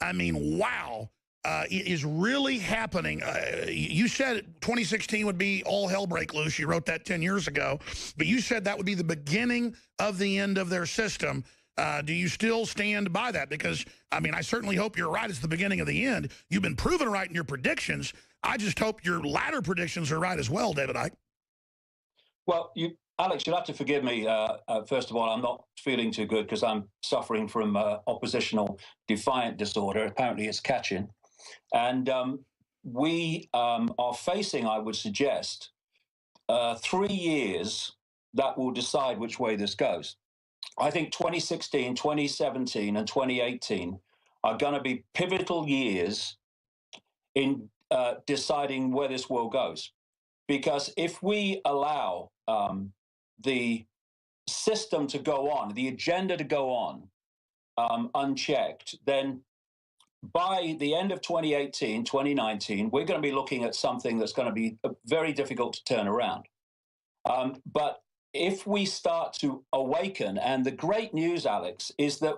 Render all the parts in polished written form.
I mean, wow, is really happening. You said 2016 would be all hell break loose. You wrote that 10 years ago. But you said that would be the beginning of the end of their system. Do you still stand by that? Because, I mean, I certainly hope you're right. It's the beginning of the end. You've been proven right in your predictions. I just hope your latter predictions are right as well, David Icke. Well, Alex, you'll have to forgive me. First of all, I'm not feeling too good because I'm suffering from oppositional defiant disorder. Apparently, it's catching. And we are facing, I would suggest, 3 years that will decide which way this goes. I think 2016, 2017, and 2018 are going to be pivotal years in deciding where this world goes. Because if we allow the system to go on, the agenda to go on unchecked, then by the end of 2018, 2019, we're going to be looking at something that's going to be very difficult to turn around. But if we start to awaken, and the great news, Alex, is that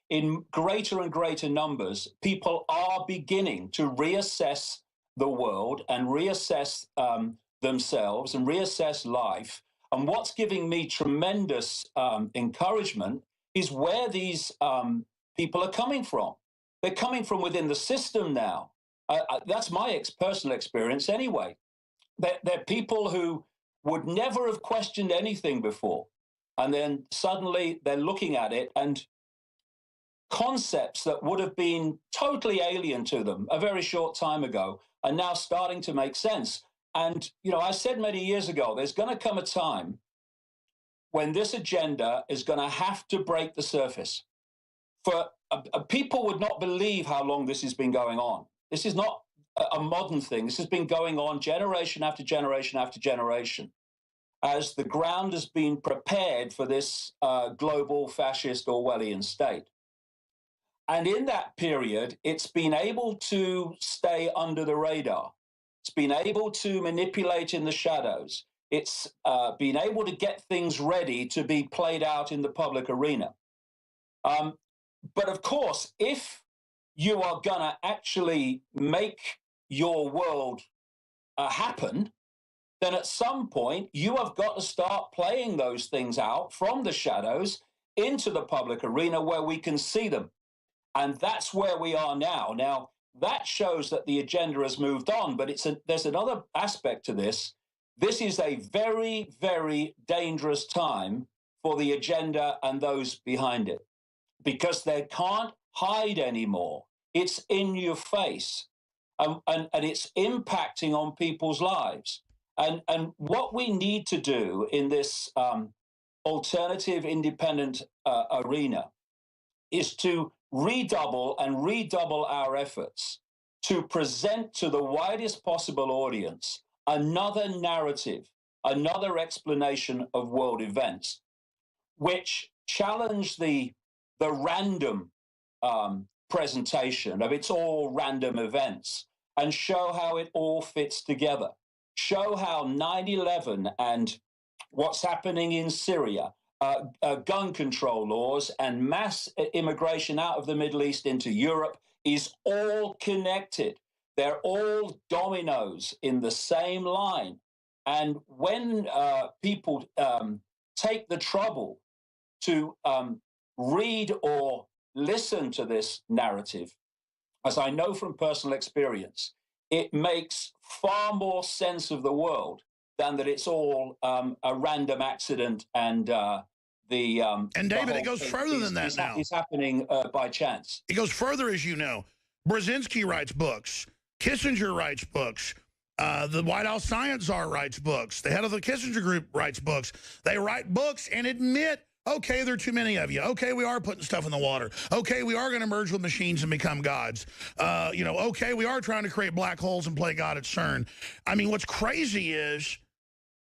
in greater and greater numbers, people are beginning to reassess the world and reassess themselves and reassess life. And what's giving me tremendous encouragement is where these people are coming from. They're coming from within the system now. That's my personal experience anyway. They're people who would never have questioned anything before. And then suddenly they're looking at it, and concepts that would have been totally alien to them a very short time ago are now starting to make sense. And, you know, I said many years ago, there's going to come a time when this agenda is going to have to break the surface. For people would not believe how long this has been going on. This is not a modern thing. This has been going on generation after generation after generation, as the ground has been prepared for this global fascist Orwellian state. And in that period, it's been able to stay under the radar. It's been able to manipulate in the shadows. It's been able to get things ready to be played out in the public arena. But of course, if you are going to actually make your world happen, then at some point you have got to start playing those things out from the shadows into the public arena where we can see them. And that's where we are now. Now, that shows that the agenda has moved on, but there's another aspect to this. This is a very, very dangerous time for the agenda and those behind it, because they can't hide anymore. It's in your face, and it's impacting on people's lives. And what we need to do in this alternative independent arena is to redouble our efforts to present to the widest possible audience another narrative, another explanation of world events, which challenge the random presentation of it's all random events, and show how it all fits together. Show how 9/11 and what's happening in Syria, gun control laws and mass immigration out of the Middle East into Europe is all connected. They're all dominoes in the same line. And when people take the trouble to read or listen to this narrative, as I know from personal experience, it makes far more sense of the world than that it's all a random accident and and David, it goes further than that now. It's happening by chance. It goes further, as you know. Brzezinski writes books. Kissinger writes books. The White House Science Czar writes books. The head of the Kissinger Group writes books. They write books and admit, okay, there are too many of you. Okay, we are putting stuff in the water. Okay, we are going to merge with machines and become gods. You know, okay, we are trying to create black holes and play God at CERN. I mean, what's crazy is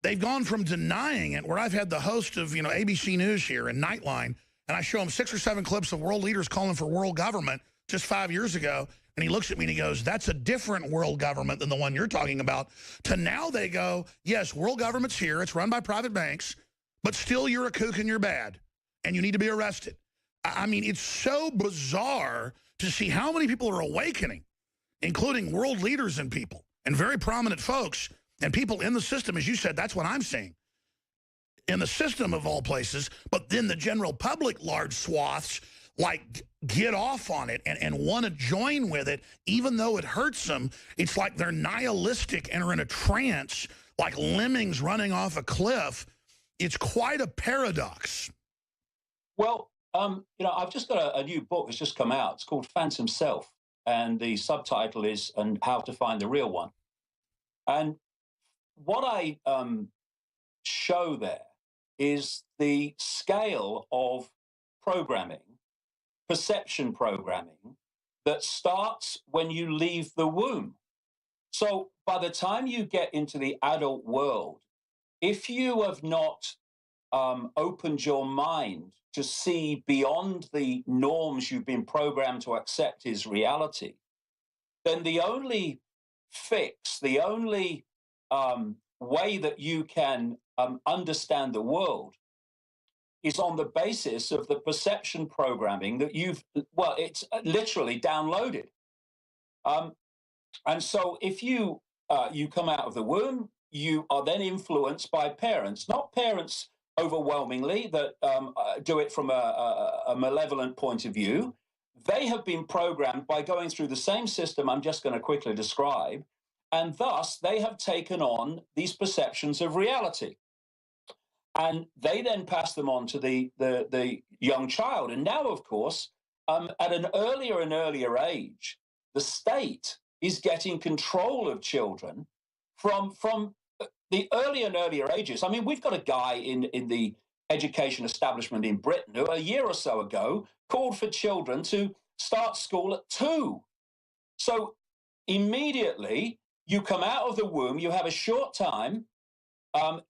they've gone from denying it, where I've had the host of, you know, ABC News here and Nightline, and I show him 6 or 7 clips of world leaders calling for world government just 5 years ago, and he looks at me and he goes, that's a different world government than the one you're talking about. To now they go, yes, world government's here. It's run by private banks, but still you're a kook and you're bad, and you need to be arrested. I mean, it's so bizarre to see how many people are awakening, including world leaders and people and very prominent folks and people in the system. As you said, that's what I'm seeing in the system of all places. But then the general public, large swaths, like get off on it and want to join with it, even though it hurts them. It's like they're nihilistic and are in a trance, like lemmings running off a cliff. It's quite a paradox. Well, I've just got a new book that's just come out. It's called Phantom Self, and the subtitle is "And How to Find the Real One." And what I show there is the scale of programming, perception programming, that starts when you leave the womb. So by the time you get into the adult world, if you have not opened your mind to see beyond the norms you've been programmed to accept as reality, then the only fix, the only way that you can understand the world is on the basis of the perception programming that it's literally downloaded. And so if you come out of the womb, you are then influenced by parents, not parents overwhelmingly that do it from a malevolent point of view. They have been programmed by going through the same system I'm just going to quickly describe, and thus they have taken on these perceptions of reality. And they then pass them on to the young child. And now, of course, at an earlier and earlier age, the state is getting control of children from the earlier and earlier ages. I mean, we've got a guy in the education establishment in Britain who a year or so ago called for children to start school at 2. So immediately you come out of the womb, you have a short time,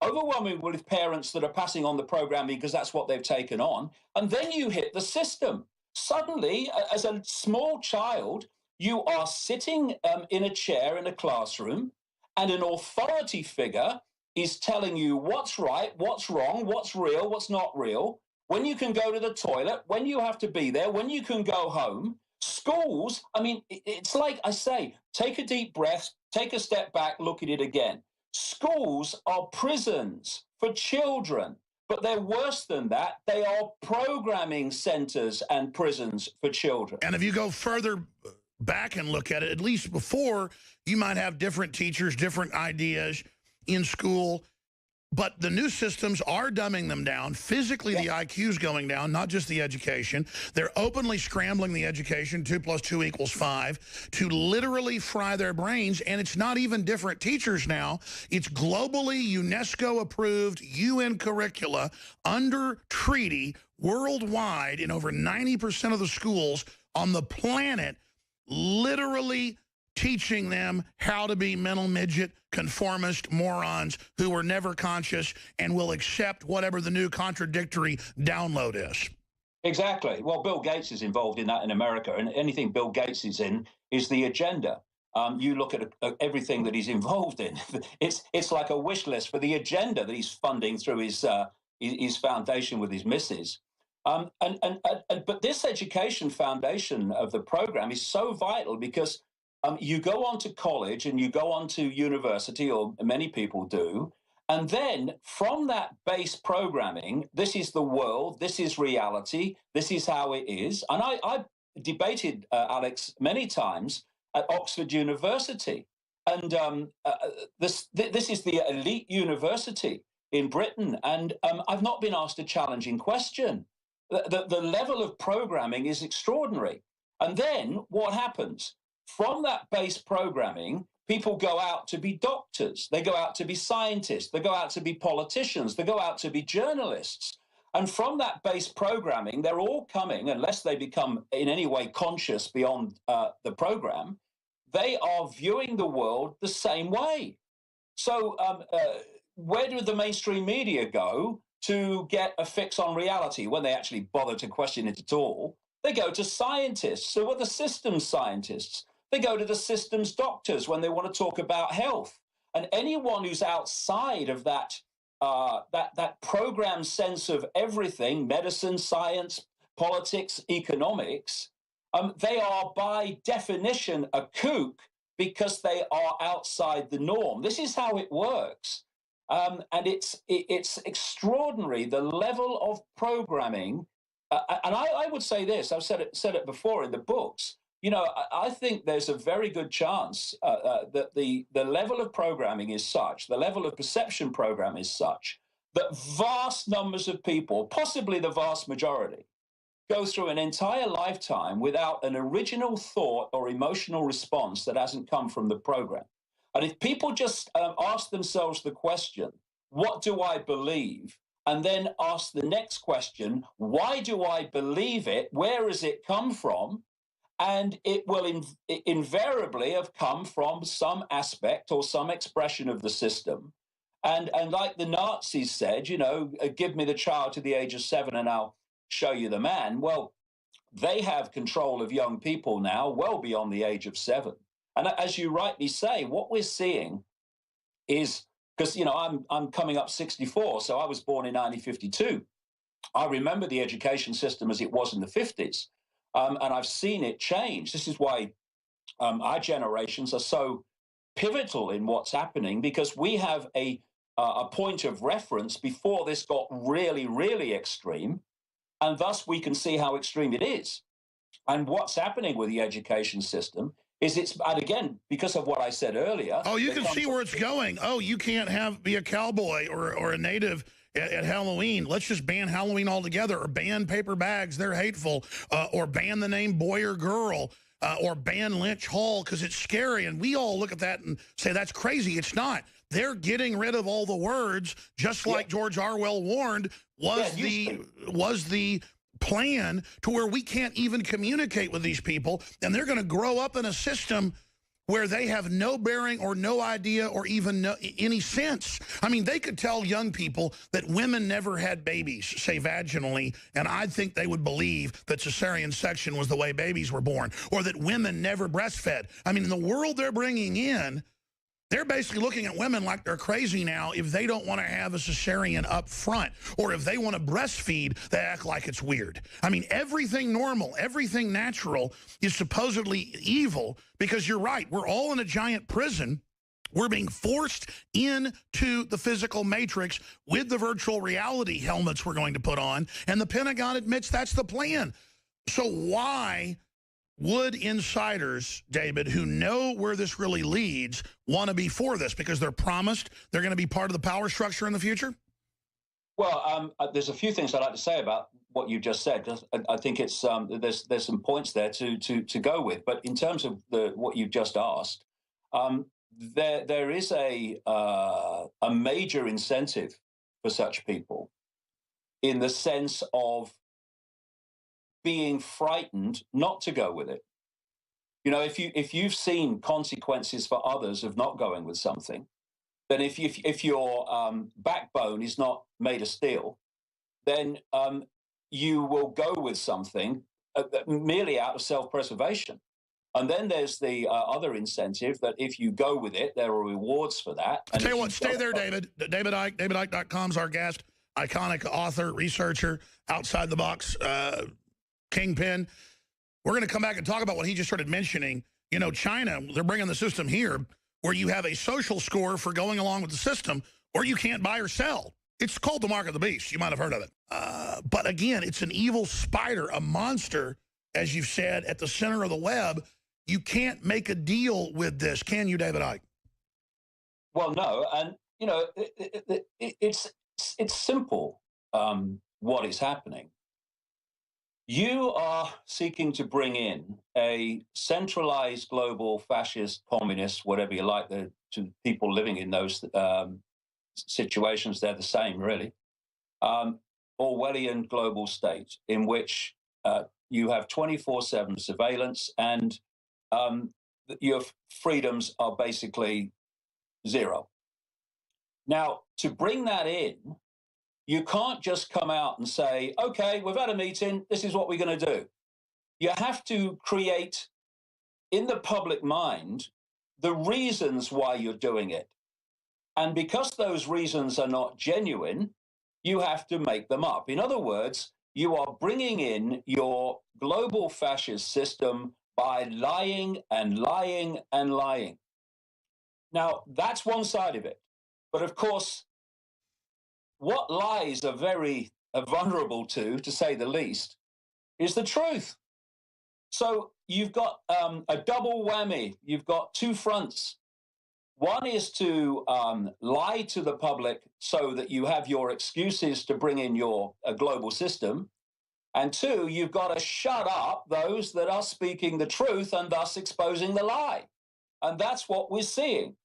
overwhelming with parents that are passing on the programming because that's what they've taken on. And then you hit the system. Suddenly, as a small child, you are sitting in a chair in a classroom, and an authority figure is telling you what's right, what's wrong, what's real, what's not real, when you can go to the toilet, when you have to be there, when you can go home. Schools, I mean, it's like I say, take a deep breath, take a step back, look at it again. Schools are prisons for children, but they're worse than that. They are programming centers and prisons for children. And if you go further back and look at it, at least before, you might have different teachers, different ideas in school, but the new systems are dumbing them down. Physically, the IQ's going down, not just the education. They're openly scrambling the education, 2 + 2 = 5, to literally fry their brains. And it's not even different teachers now. It's globally UNESCO-approved UN curricula under treaty worldwide in over 90% of the schools on the planet, literally teaching them how to be mental midget, conformist morons who were never conscious and will accept whatever the new contradictory download is. Exactly. Well, Bill Gates is involved in that in America, and anything Bill Gates is in is the agenda. You look at everything that he's involved in. It's like a wish list for the agenda that he's funding through his foundation with his missus. But this education foundation of the program is so vital because you go on to college and you go on to university, or many people do, and then from that base programming, this is the world, this is reality, this is how it is. And I debated, Alex, many times at Oxford University. And this is the elite university in Britain. And I've not been asked a challenging question. The level of programming is extraordinary. And then what happens? From that base programming, people go out to be doctors, they go out to be scientists, they go out to be politicians, they go out to be journalists. And from that base programming, they're all coming, unless they become in any way conscious beyond the program, they are viewing the world the same way. So where do the mainstream media go to get a fix on reality when they actually bother to question it at all? They go to scientists. So what are the systems scientists? They go to the systems doctors when they want to talk about health. And anyone who's outside of that programmed sense of everything, medicine, science, politics, economics, they are by definition a kook because they are outside the norm. This is how it works. And it's extraordinary, the level of programming. And I would say this, I've said it before in the books. You know, I think there's a very good chance that the level of programming is such, the level of perception program is such, that vast numbers of people, possibly the vast majority, go through an entire lifetime without an original thought or emotional response that hasn't come from the program. And if people just ask themselves the question, what do I believe? And then ask the next question, why do I believe it? Where has it come from? And it will invariably have come from some aspect or some expression of the system. And like the Nazis said, you know, give me the child to the age of 7 and I'll show you the man. Well, they have control of young people now well beyond the age of 7. And as you rightly say, what we're seeing is, because, you know, I'm coming up 64, so I was born in 1952. I remember the education system as it was in the 50s, and I've seen it change. This is why our generations are so pivotal in what's happening, because we have a point of reference before this got really, really extreme, and thus we can see how extreme it is. And what's happening with the education system is and again, because of what I said earlier. Oh, you can see where it's going. Oh, you can't be a cowboy or a native at Halloween. Let's just ban Halloween altogether, or ban paper bags, they're hateful, or ban the name boy or girl, or ban Lynch Hall because it's scary. And we all look at that and say, that's crazy. It's not. They're getting rid of all the words, just like George Orwell warned was the plan, to where we can't even communicate with these people, and they're going to grow up in a system where they have no bearing or no idea or even any sense. I mean, they could tell young people that women never had babies, say vaginally, and I think they would believe that cesarean section was the way babies were born, or that women never breastfed. I mean, in the world they're bringing in, they're basically looking at women like they're crazy now if they don't want to have a cesarean up front, or if they want to breastfeed, they act like it's weird. I mean, everything normal, everything natural is supposedly evil, because you're right, we're all in a giant prison. We're being forced into the physical matrix with the virtual reality helmets we're going to put on, and the Pentagon admits that's the plan. So why would insiders, David, who know where this really leads, want to be for this? Because they're promised they're going to be part of the power structure in the future? Well, there's a few things I'd like to say about what you just said. I think it's there's some points there to go with. But in terms of what you just asked, there is a major incentive for such people, in the sense of being frightened not to go with it. You know, if you've seen consequences for others of not going with something, then if your backbone is not made of steel, then you will go with something merely out of self-preservation. And then there's the other incentive that if you go with it, there are rewards for that. I'll tell you what, stay there, David. David Icke, DavidIcke.com's our guest, iconic author, researcher, outside the box kingpin. We're going to come back and talk about what he just started mentioning. You know, China, they're bringing the system here where you have a social score for going along with the system, or you can't buy or sell. It's called the mark of the beast. You might have heard of it. But again, it's an evil spider, a monster, as you've said, at the center of the web. You can't make a deal with this, can you, David Icke? Well, no. And, you know, it's simple what is happening. You are seeking to bring in a centralized global fascist, communist, whatever you like, to people living in those situations, they're the same, really. Orwellian global state in which you have 24/7 surveillance, and your freedoms are basically zero. Now, to bring that in, you can't just come out and say, okay, we've had a meeting, this is what we're going to do. You have to create in the public mind the reasons why you're doing it. And because those reasons are not genuine, you have to make them up. In other words, you are bringing in your global fascist system by lying and lying and lying. Now, that's one side of it. But of course, what lies are very vulnerable to say the least, is the truth. So you've got a double whammy. You've got two fronts. One is to lie to the public so that you have your excuses to bring in your global system. And two, you've got to shut up those that are speaking the truth and thus exposing the lie. And that's what we're seeing.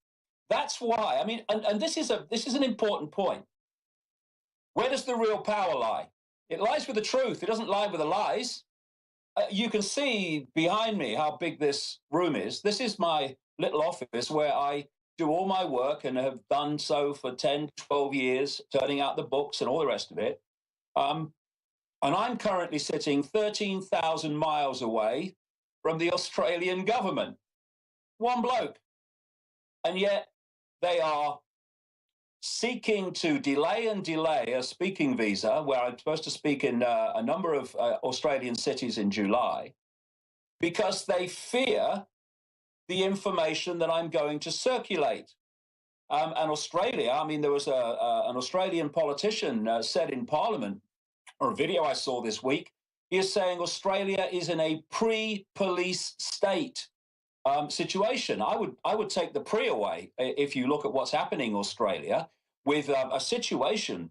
That's why, I mean, and this is an important point. Where does the real power lie? It lies with the truth. It doesn't lie with the lies. You can see behind me how big this room is. This is my little office where I do all my work and have done so for 10, 12 years, turning out the books and all the rest of it. And I'm currently sitting 13,000 miles away from the Australian government. One bloke. And yet they are seeking to delay a speaking visa, where I'm supposed to speak in a number of Australian cities in July, because they fear the information that I'm going to circulate. And Australia, I mean, there was an Australian politician said in Parliament, or a video I saw this week, he is saying Australia is in a pre-police state situation. I would take the pre away if you look at what's happening in Australia with a situation.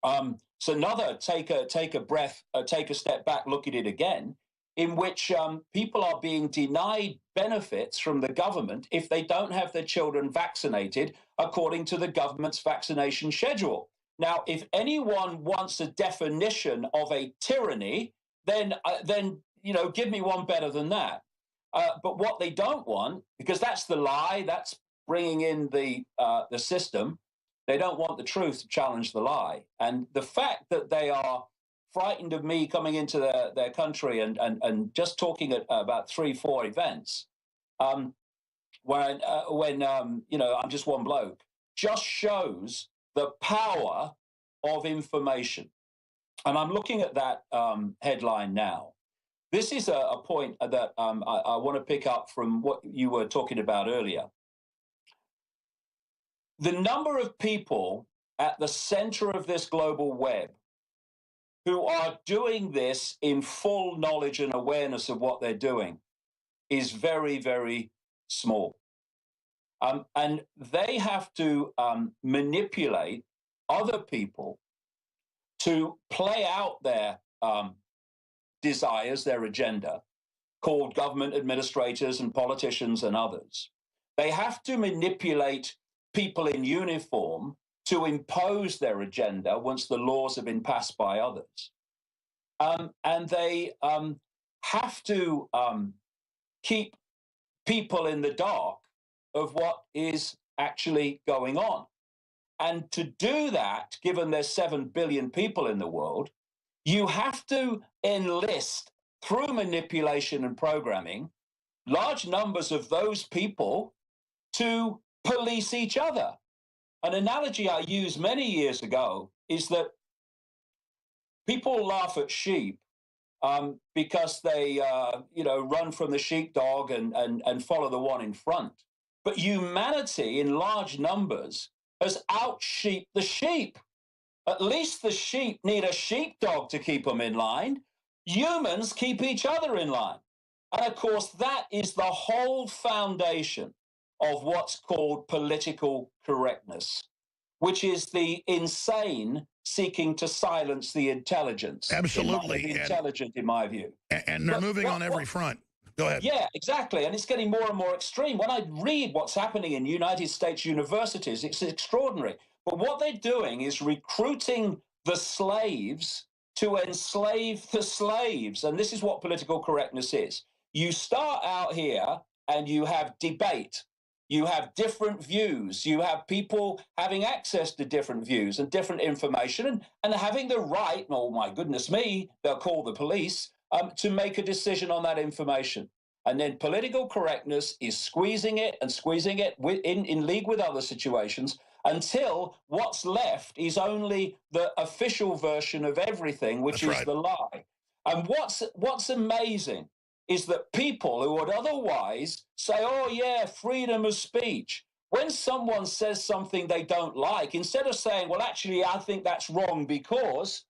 So another take a breath, take a step back, look at it again, in which people are being denied benefits from the government if they don't have their children vaccinated according to the government's vaccination schedule. Now, if anyone wants a definition of a tyranny, then give me one better than that. But what they don't want, because that's the lie, that's bringing in the system, they don't want the truth to challenge the lie. And the fact that they are frightened of me coming into their country and just talking at about 3-4 events, when I'm just one bloke, just shows the power of information. And I'm looking at that headline now. This is a point that I want to pick up from what you were talking about earlier. The number of people at the center of this global web who are doing this in full knowledge and awareness of what they're doing is very, very small. And they have to manipulate other people to play out their desires, their agenda, called government administrators and politicians and others. They have to manipulate people in uniform to impose their agenda once the laws have been passed by others. And they have to keep people in the dark of what is actually going on. And to do that, given there's 7 billion people in the world, you have to enlist, through manipulation and programming, large numbers of those people to police each other. An analogy I used many years ago is that people laugh at sheep because they run from the sheepdog and follow the one in front. But humanity in large numbers has out-sheeped the sheep. At least the sheep need a sheepdog to keep them in line. Humans keep each other in line. And of course, that is the whole foundation of what's called political correctness, which is the insane seeking to silence the intelligence. Absolutely. Intelligent, in my view. And they're moving on every front. Go ahead. Yeah, exactly. And it's getting more and more extreme. When I read what's happening in United States universities, it's extraordinary. But what they're doing is recruiting the slaves to enslave the slaves. And this is what political correctness is. You start out here and you have debate. You have different views. You have people having access to different views and different information and having the right, oh my goodness me, they'll call the police, to make a decision on that information. And then political correctness is squeezing it and squeezing it in league with other situations until what's left is only the official version of everything, which is the lie. And what's amazing is that people who would otherwise say, oh, yeah, freedom of speech, when someone says something they don't like, instead of saying, well, actually, I think that's wrong because,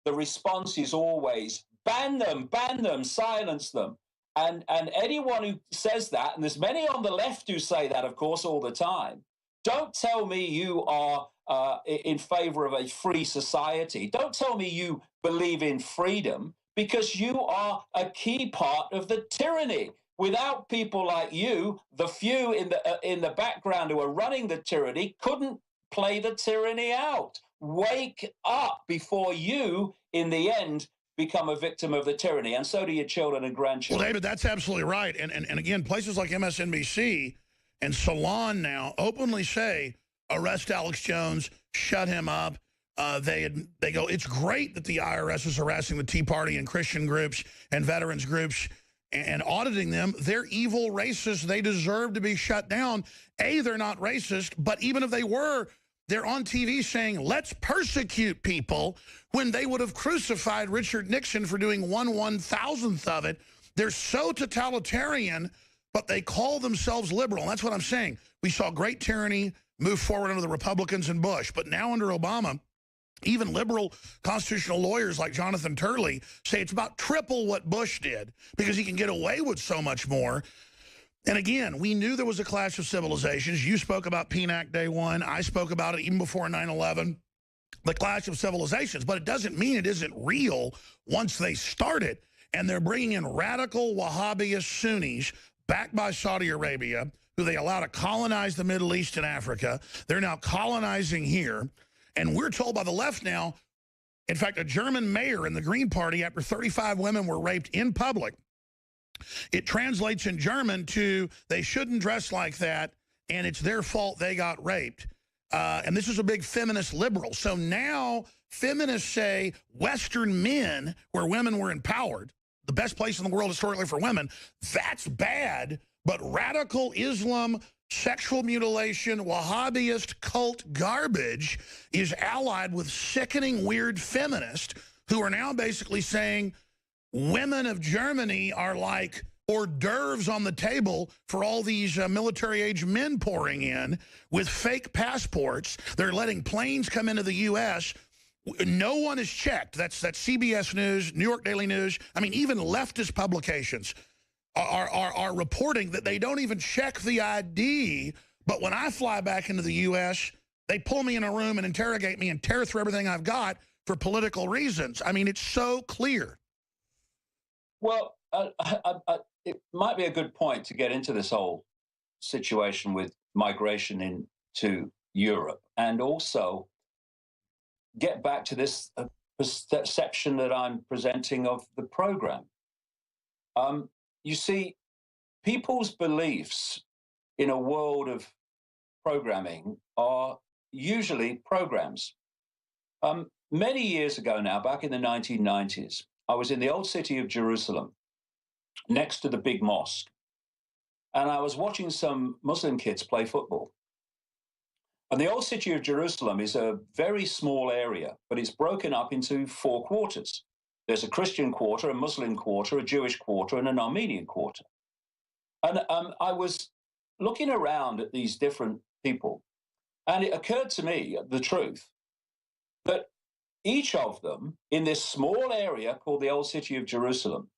the response is always ban them, silence them. And anyone who says that, and there's many on the left who say that, of course, all the time, don't tell me you are in favor of a free society. Don't tell me you believe in freedom, because you are a key part of the tyranny. Without people like you, the few in the background who are running the tyranny couldn't play the tyranny out. Wake up before you, in the end, become a victim of the tyranny, and so do your children and grandchildren. Well, David, that's absolutely right. And again, places like MSNBC and Salon now openly say, arrest Alex Jones, shut him up. They go, it's great that the IRS is harassing the Tea Party and Christian groups and veterans groups and auditing them. They're evil racists. They deserve to be shut down. They're not racist, but even if they were, they're on TV saying, let's persecute people, when they would have crucified Richard Nixon for doing 1/1000th of it. They're so totalitarian, but they call themselves liberal. And that's what I'm saying. We saw great tyranny move forward under the Republicans and Bush, but now under Obama, even liberal constitutional lawyers like Jonathan Turley say it's about triple what Bush did because he can get away with so much more. And again, we knew there was a clash of civilizations. You spoke about PNAC day one. I spoke about it even before 9/11, the clash of civilizations. But it doesn't mean it isn't real once they start it. And they're bringing in radical Wahhabist Sunnis backed by Saudi Arabia, who they allow to colonize the Middle East and Africa. They're now colonizing here. And we're told by the left now, in fact, a German mayor in the Green Party, after 35 women were raped in public, it translates in German to, they shouldn't dress like that, and it's their fault they got raped. And this is a big feminist liberal. So now feminists say Western men, where women were empowered, the best place in the world historically for women, that's bad. But radical Islam, sexual mutilation, Wahhabist cult garbage is allied with sickening, weird feminists who are now basically saying women of Germany are like hors d'oeuvres on the table for all these military-age men pouring in with fake passports. They're letting planes come into the U.S. No one is checked. That's CBS News, New York Daily News. I mean, even leftist publications are reporting that they don't even check the ID. But when I fly back into the U.S., they pull me in a room and interrogate me and tear through everything I've got for political reasons. I mean, it's so clear. Well, it might be a good point to get into this whole situation with migration into Europe, and also get back to this perception that I'm presenting of the program. You see, people's beliefs in a world of programming are usually programs. Many years ago now, back in the 1990s, I was in the old city of Jerusalem, next to the big mosque, and I was watching some Muslim kids play football. And the old city of Jerusalem is a very small area, but it's broken up into 4 quarters. There's a Christian quarter, a Muslim quarter, a Jewish quarter, and an Armenian quarter. And I was looking around at these different people, and it occurred to me, the truth, that each of them in this small area called the Old City of Jerusalem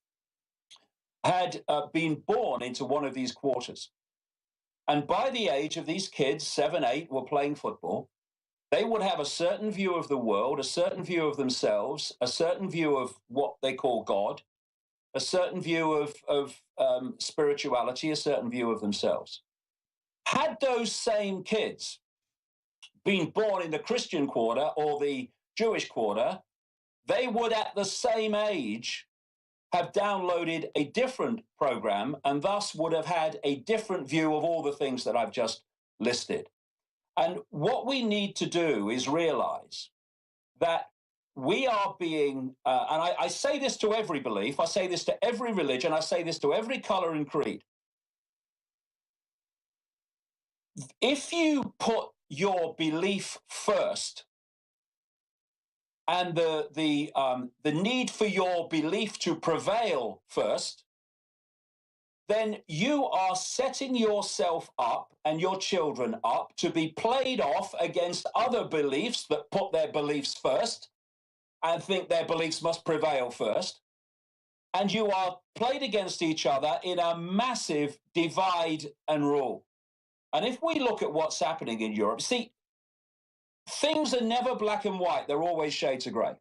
had been born into one of these quarters. And by the age of these kids, 7, 8, were playing football, they would have a certain view of the world, a certain view of themselves, a certain view of what they call God, a certain view of spirituality, a certain view of themselves. Had those same kids been born in the Christian quarter or the Jewish quarter, they would at the same age have downloaded a different program and thus would have had a different view of all the things that I've just listed. And what we need to do is realize that we are being, and I say this to every belief, I say this to every religion, I say this to every color and creed. If you put your belief first, and the need for your belief to prevail first, then you are setting yourself up and your children up to be played off against other beliefs that put their beliefs first and think their beliefs must prevail first. And you are played against each other in a massive divide and rule. And if we look at what's happening in Europe, see, things are never black and white. They're always shades of grey.